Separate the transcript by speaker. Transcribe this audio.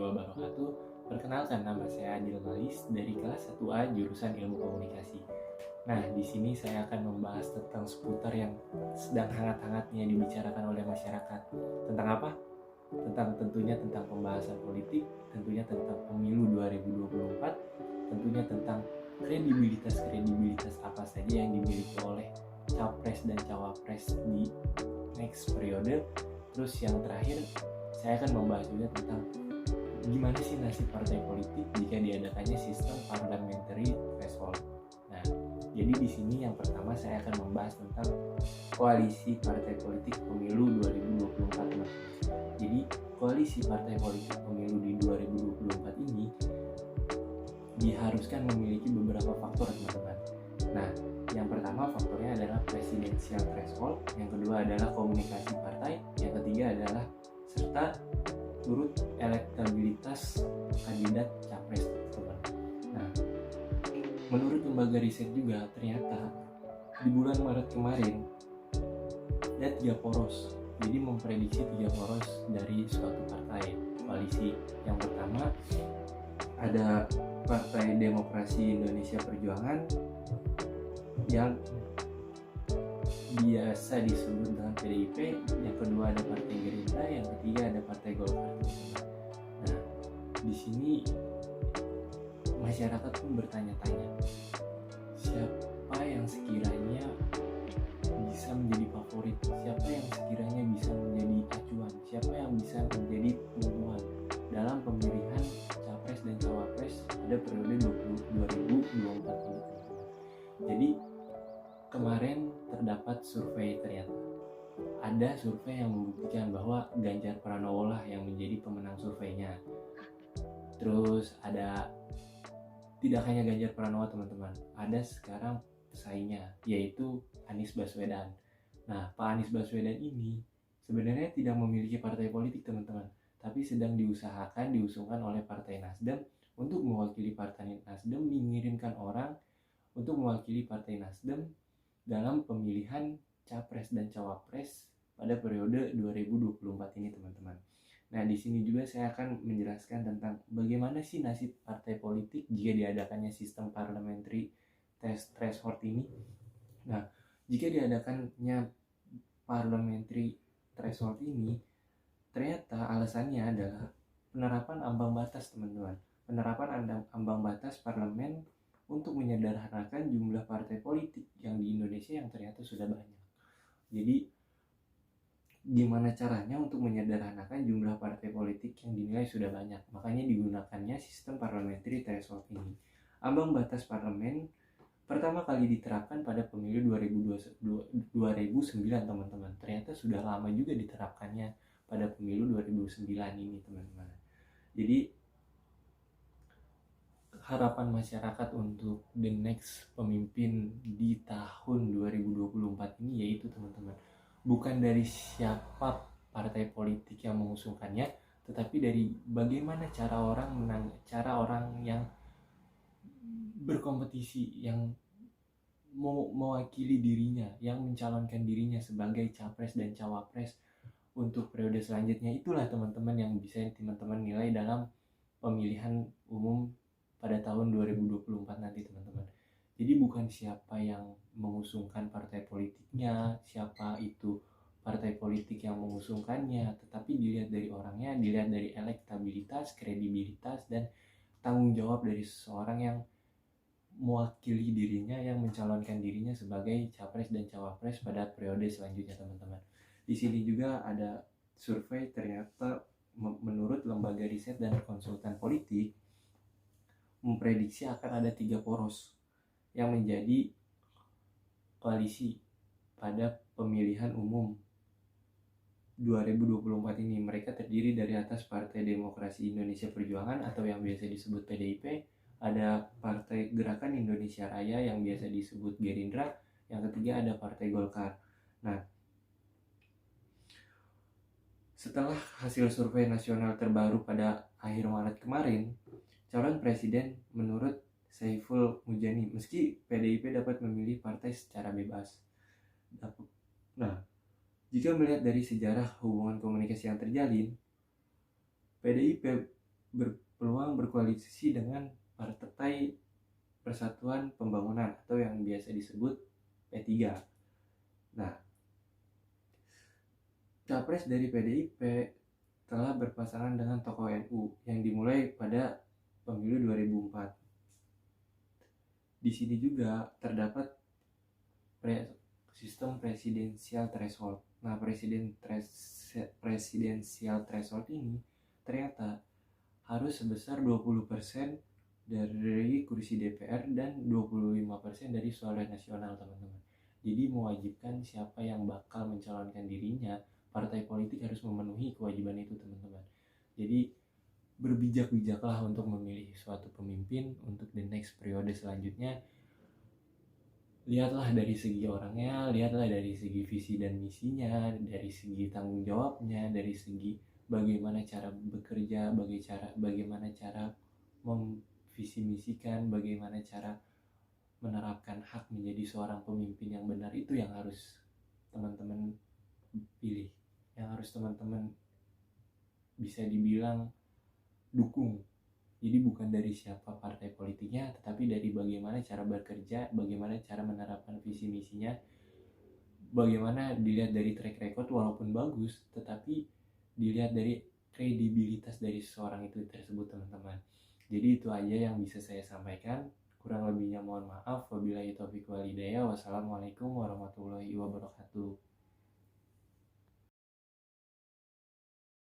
Speaker 1: wabarakatuh. Perkenalkan, nama saya Adil Malis dari kelas 1A jurusan Ilmu Komunikasi. Nah, di sini saya akan membahas tentang seputar yang sedang hangat-hangatnya dibicarakan oleh masyarakat. Tentang apa? Tentunya tentang pembahasan politik, tentunya tentang pemilu 2024, tentunya tentang kredibilitas apa saja yang dimiliki oleh capres dan cawapres di next periode. Terus yang terakhir, saya akan membahas juga tentang gimana sih nasib partai politik jika diadakannya sistem parliamentary threshold. Nah, jadi di sini yang pertama saya akan membahas tentang koalisi partai politik pemilu 2024. Jadi koalisi partai politik pemilu di 2024 ini diharuskan memiliki beberapa faktor, teman-teman. Nah, yang pertama faktornya adalah presidensial threshold, yang kedua adalah komunikasi partai, yang ketiga adalah serta turut elektabilitas kandidat capres, teman. Nah, menurut lembaga riset juga ternyata di bulan Maret kemarin ada 3 poros. Jadi memprediksi 3 poros dari suatu partai koalisi. Yang pertama ada Partai Demokrasi Indonesia Perjuangan yang biasa disebut dengan PDIP, yang kedua ada Partai Gerindra, yang ketiga ada Partai Golkar. Nah, di sini masyarakat pun bertanya-tanya, siapa yang sekiranya bisa menjadi favorit, siapa yang sekiranya bisa menjadi acuan, siapa yang bisa menjadi pengumuman dalam pemilihan capres dan cawapres pada periode 2024 ini. Jadi kemarin terdapat survei, ternyata ada survei yang membuktikan bahwa Ganjar Pranowo lah yang menjadi pemenang surveinya. Terus ada tidak hanya Ganjar Pranowo, teman-teman, ada sekarang pesaingnya yaitu Anies Baswedan. Nah, Pak Anies Baswedan ini sebenarnya tidak memiliki partai politik, teman-teman, tapi sedang diusungkan oleh Partai Nasdem untuk mewakili Partai Nasdem, mengirimkan orang untuk mewakili Partai Nasdem dalam pemilihan capres dan cawapres pada periode 2024 ini, teman-teman. Nah, di sini juga saya akan menjelaskan tentang bagaimana sih nasib partai politik jika diadakannya sistem parliamentary threshold ini. Nah, jika diadakannya parliamentary threshold ini, ternyata alasannya adalah penerapan ambang batas, teman-teman. Penerapan ambang batas parlemen untuk menyederhanakan jumlah partai politik yang di Indonesia yang ternyata sudah banyak. Jadi gimana caranya untuk menyederhanakan jumlah partai politik yang dinilai sudah banyak? Makanya digunakannya sistem parliamentary threshold ini. Ambang batas parlemen pertama kali diterapkan pada pemilu 2009, teman-teman. Ternyata sudah lama juga diterapkannya pada pemilu 2009 ini, teman-teman. Jadi harapan masyarakat untuk the next pemimpin di tahun 2024 ini yaitu, teman-teman, bukan dari siapa partai politik yang mengusungkannya, tetapi dari bagaimana cara orang yang berkompetisi, yang mewakili dirinya, yang mencalonkan dirinya sebagai capres dan cawapres untuk periode selanjutnya. Itulah, teman-teman, yang bisa teman-teman nilai dalam pemilihan umum pada tahun 2024 nanti, teman-teman. Jadi bukan siapa yang mengusungkan partai politiknya, siapa itu partai politik yang mengusungkannya, tetapi dilihat dari orangnya, dilihat dari elektabilitas, kredibilitas, dan tanggung jawab dari seseorang yang mewakili dirinya, yang mencalonkan dirinya sebagai capres dan cawapres pada periode selanjutnya, teman-teman. Di sini juga ada survei, ternyata menurut lembaga riset dan konsultan politik memprediksi akan ada 3 poros yang menjadi koalisi pada pemilihan umum 2024 ini. Mereka terdiri dari atas Partai Demokrasi Indonesia Perjuangan atau yang biasa disebut PDIP, ada Partai Gerakan Indonesia Raya yang biasa disebut Gerindra, yang ketiga ada Partai Golkar. Nah, setelah hasil survei nasional terbaru pada akhir Maret kemarin, calon presiden menurut Saiful Mujani, meski PDIP dapat memilih partai secara bebas. Nah, jika melihat dari sejarah hubungan komunikasi yang terjalin, PDIP berpeluang berkoalisi dengan Partai Persatuan Pembangunan atau yang biasa disebut P3. Nah, capres dari PDIP telah berpasangan dengan tokoh NU yang dimulai pada pemilu 2004. Di sini juga terdapat sistem presidensial threshold. Nah, presidensial threshold ini ternyata harus sebesar 20% dari kursi DPR dan 25% dari suara nasional, teman-teman. Jadi mewajibkan siapa yang bakal mencalonkan dirinya, partai politik harus memenuhi kewajiban itu, teman-teman. Jadi berbijak-bijaklah untuk memilih suatu pemimpin untuk the next periode selanjutnya. Lihatlah dari segi orangnya, lihatlah dari segi visi dan misinya, dari segi tanggung jawabnya, dari segi bagaimana cara bekerja, bagaimana cara memvisi misikan, bagaimana cara menerapkan hak menjadi seorang pemimpin yang benar. Itu yang harus teman-teman pilih, yang harus teman-teman bisa dibilang dukung. Jadi bukan dari siapa partai politiknya, tetapi dari bagaimana cara bekerja, bagaimana cara menerapkan visi misinya, bagaimana dilihat dari track record walaupun bagus, tetapi dilihat dari kredibilitas dari seorang itu tersebut, teman-teman. Jadi itu aja yang bisa saya sampaikan. Kurang lebihnya mohon maaf. Wabillahi taufiq wal hidayah. Wassalamualaikum warahmatullahi wabarakatuh.